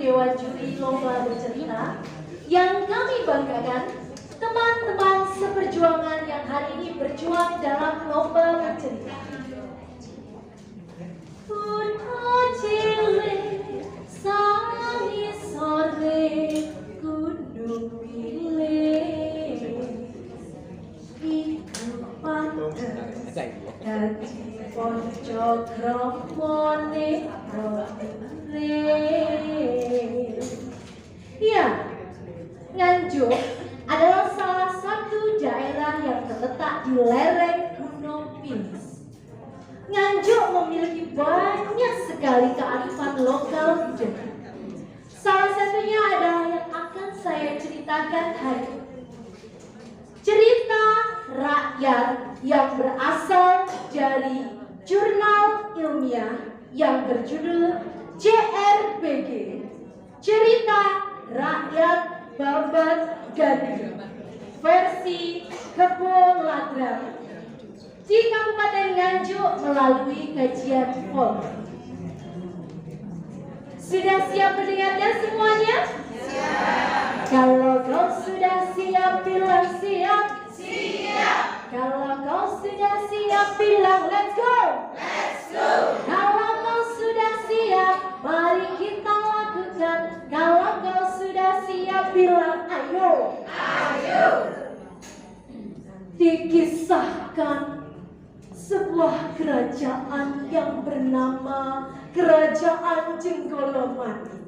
Dewan Juri Lomba Bercerita yang kami banggakan, teman-teman seperjuangan yang hari ini berjuang dalam lomba bercerita. Puno cilik sani sore gunung pilih iku pantes dadi pojok kromone ya, Nganjuk adalah salah satu daerah yang terletak di lereng Gunung Pilis. Nganjuk memiliki banyak sekali kearifan lokal budaya. Salah satunya adalah yang akan saya ceritakan hari ini. Cerita rakyat yang berasal dari jurnal ilmiah yang berjudul JRBG, Cerita Rakyat Babat Gadi, versi Kebo Ladrami di Kabupaten Nganjuk melalui kajian folder. Sudah siap mendengarnya semuanya? Siap. Kalau kau sudah siap, bilang siap. Siap. Kalau kau sudah siap, bilang let's go. Let's go. Kalau kau sudah siap, mari kita lakukan. Kalau kau sudah siap, bilang ayo. Ayo. Dikisahkan sebuah kerajaan yang bernama Kerajaan Jenggolomani.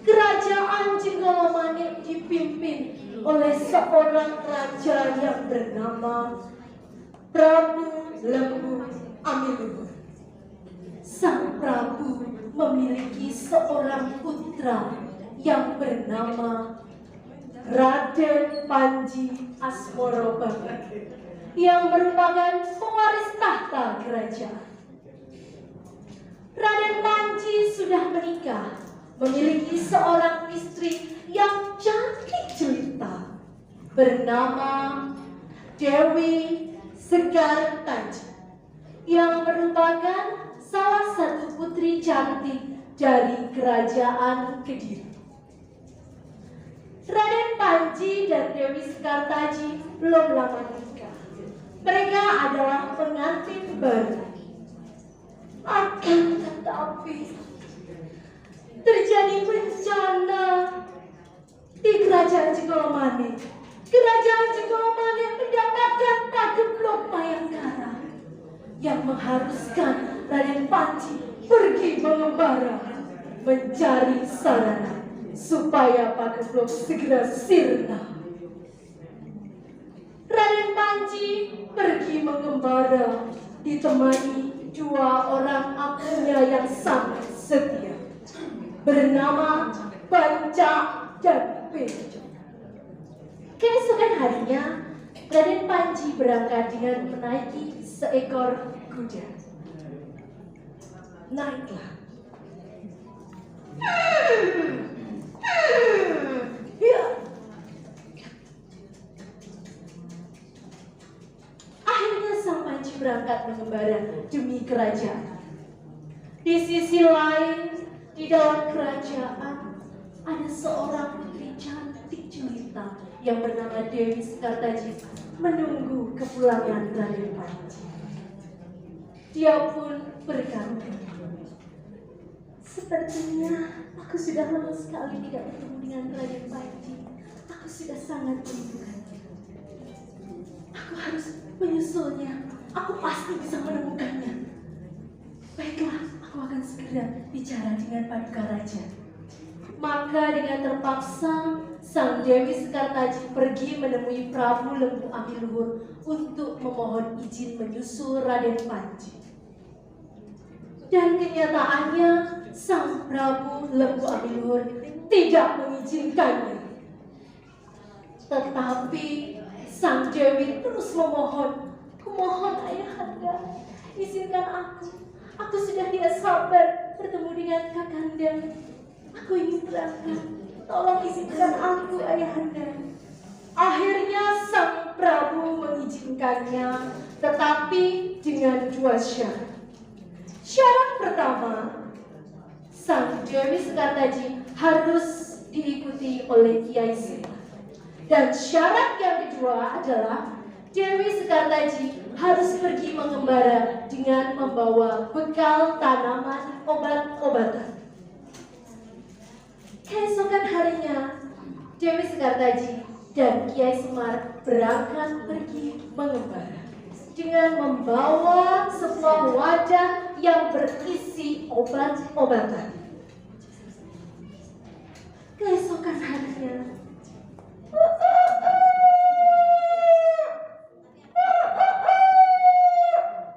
Kerajaan Jenggolomani dipimpin oleh seorang raja yang bernama Prabu Lembu Amiluhur. Sang Prabu memiliki seorang putra yang bernama Raden Panji Asmorobaba yang merupakan pewaris tahta kerajaan. Raden Panji sudah menikah, memiliki seorang istri yang cantik jelita bernama Dewi Sekartaji yang merupakan salah satu putri cantik dari kerajaan Kediri. Raden Panji dan Dewi Sekartaji belum lama menikah. Mereka adalah pengantin baru. Akan tetapi terjadi bencana di Kerajaan Jenggolomani. Kerajaan Jenggolomani mendapatkan tageblok Mayangkara yang mengharuskan Raden Panji pergi mengembara mencari sarana supaya Pageblok segera sirna. Raden Panji pergi mengembara ditemani dua orang apunya yang sangat setia bernama Banca dan Bejo. Keesokan harinya Raden Panji berangkat dengan menaiki seekor kuda. Naiklah. Ya. Akhirnya sang Panji berangkat mengembara demi kerajaan. Di sisi lain, di dalam kerajaan ada seorang putri cantik jelita yang bernama Dewi Sekartaji menunggu kepulangan Raden Panji. Dia pun berkata, sepertinya aku sudah lama sekali tidak bertemu dengan Raden Panji. Aku sudah sangat merindukannya. Aku harus menyusulnya. Aku pasti bisa menemukannya. Baiklah, aku akan segera bicara dengan Paduka Raja. Maka dengan terpaksa, sang Dewi Sekartaji pergi menemui Prabu Lembu Amiluhur untuk memohon izin menyusul Raden Panji. Dan kenyataannya, sang Prabu Lembu Amiluhur tidak mengizinkannya. Tetapi sang Dewi terus memohon, "Kumohon ayahanda, izinkan aku. Aku sudah tidak sabar bertemu dengan Kakanda. Aku ingin berangkat. Tolong izinkan aku, ayahanda." Akhirnya sang Prabu mengizinkannya, tetapi dengan dua syarat. Syarat pertama, sang Dewi Sekartaji harus diikuti oleh Kiai Semar. Dan syarat yang kedua adalah Dewi Sekartaji harus pergi mengembara dengan membawa bekal tanaman obat-obatan. Keesokan harinya, Dewi Sekartaji dan Kiai Semar berangkat pergi mengembara dengan membawa sebuah wadah yang berisi obat-obatan. Keesokan harinya,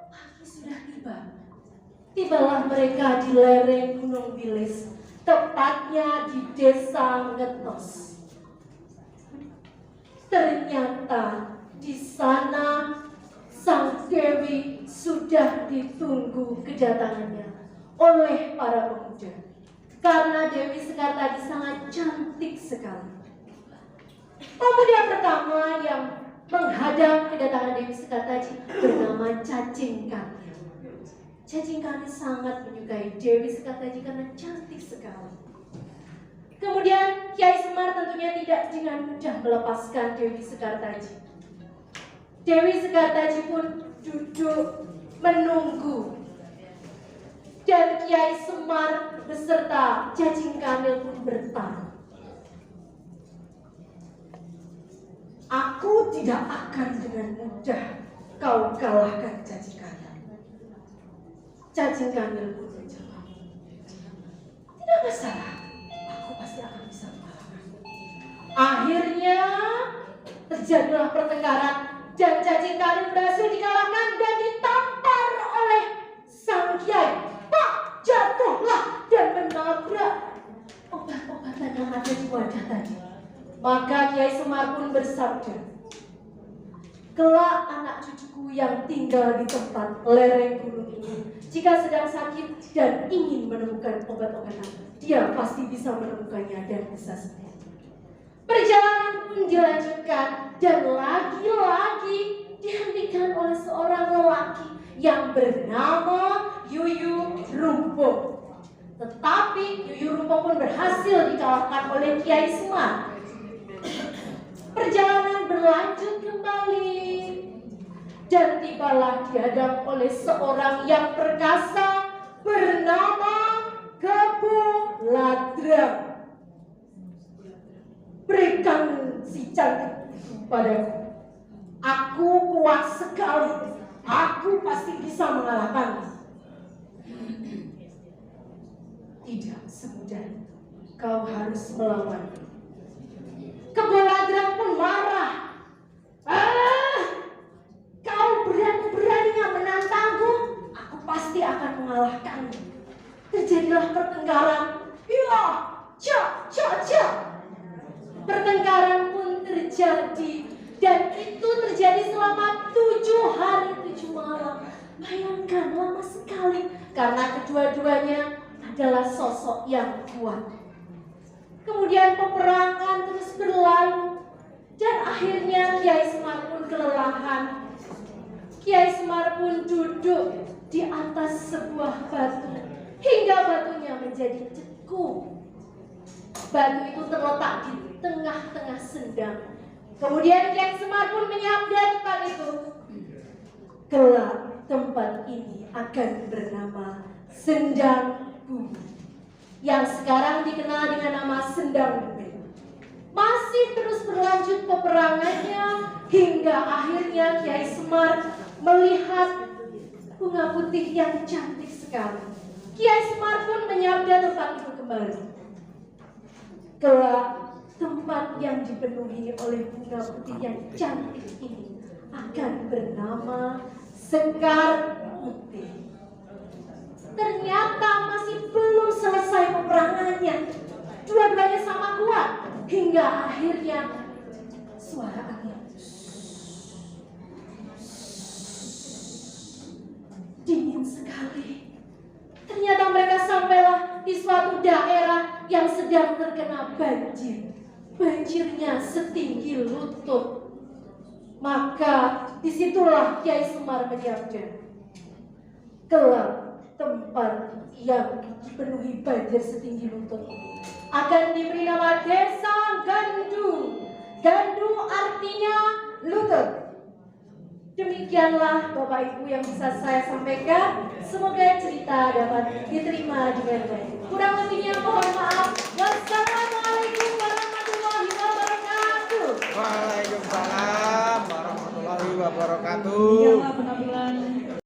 pagi sudah tiba. Tibalah mereka di lereng Gunung Wilis, tepatnya di Desa Ngetos. Ternyata di sana sang Dewi sudah ditunggu kedatangannya oleh para pemuda. Karena Dewi Sekartaji sangat cantik sekali. Pemuda pertama yang menghadang kedatangan Dewi Sekartaji bernama Cacing Kami. Cacing Kami sangat menyukai Dewi Sekartaji karena cantik sekali. Kemudian Kiai Semar tentunya tidak dengan mudah melepaskan Dewi Sekartaji. Dewi Sekartaji pun duduk menunggu. Dan Kiai Semar beserta Cacing Kamil pun bertarung. Aku tidak akan dengan mudah kau kalahkan Cacing Kamil. Cacing Kamil pun menjawab, tidak masalah, aku pasti akan bisa mengalahkan. Akhirnya terjadilah pertengkaran dan Cacing Kamil berhasil dikalahkan dan ditampar oleh sang Kiai. Pak, jatuhlah dan menabrak obat-obatan yang ada di wadah tadi. Maka Kiai Semar pun bersabda, kelak anak cucuku yang tinggal di tempat lereng gunung ini, jika sedang sakit dan ingin menemukan obat-obatan, dia pasti bisa menemukannya dan bisa sembuh. Perjalanan pun dilanjutkan dan lagi-lagi dihentikan oleh seorang lelaki yang bernama Yuyu Rumpung. Tetapi Yuyu Rumpung pun berhasil dikalahkan oleh Kiai Semar. Perjalanan berlanjut kembali dan tibalah dihadap oleh seorang yang perkasa bernama Kebu Ladrang. Berikan si cantik padaku. Aku kuat sekali. Aku pasti bisa mengalahkanmu. Tidak semudah itu. Kau harus melawan. Kebu Ladrang pun marah. Kau berani-beraninya menantangku. Aku pasti akan mengalahkanmu. Terjadilah pertengkaran. Ya, cak. Pertengkaran pun terjadi. Dan itu terjadi selama 7 hari 7 malam. Bayangkan lama sekali. Karena kedua-duanya adalah sosok yang kuat. Kemudian peperangan terus berlalu. Dan akhirnya Kiai Semar pun kelelahan. Kiai Semar pun duduk di atas sebuah batu. Hingga batunya menjadi ceku. Batu itu terletak di tengah-tengah sendang. Kemudian Kiai Semar pun menyabda tempat itu. Kelak tempat ini akan bernama Sendang Bumi, yang sekarang dikenal dengan nama Sendang Bumi. Masih terus berlanjut peperangannya hingga akhirnya Kiai Semar melihat bunga putih yang cantik sekali. Kiai Semar pun menyabda tempat itu kembali. Kelak tempat yang dipenuhi oleh bunga putih yang cantik ini akan bernama Sekar Putih. Ternyata masih belum selesai peperangannya. Dua-duanya sama kuat hingga akhirnya suara angin dingin sekali. Ternyata mereka sampailah di suatu daerah yang sedang terkena banjir. Banjirnya setinggi lutut. Maka disitulah Kiai Semar menyabda, kelak tempat yang dipenuhi banjir setinggi lutut akan diberi nama Desa Gandu. Gandu artinya lutut. Demikianlah Bapak Ibu yang bisa saya sampaikan. Semoga cerita dapat diterima dengan baik. Kurang lebihnya mohon maaf. Wassalamualaikum warahmatullahi wabarakatuh. Waalaikumsalam warahmatullahi wabarakatuh.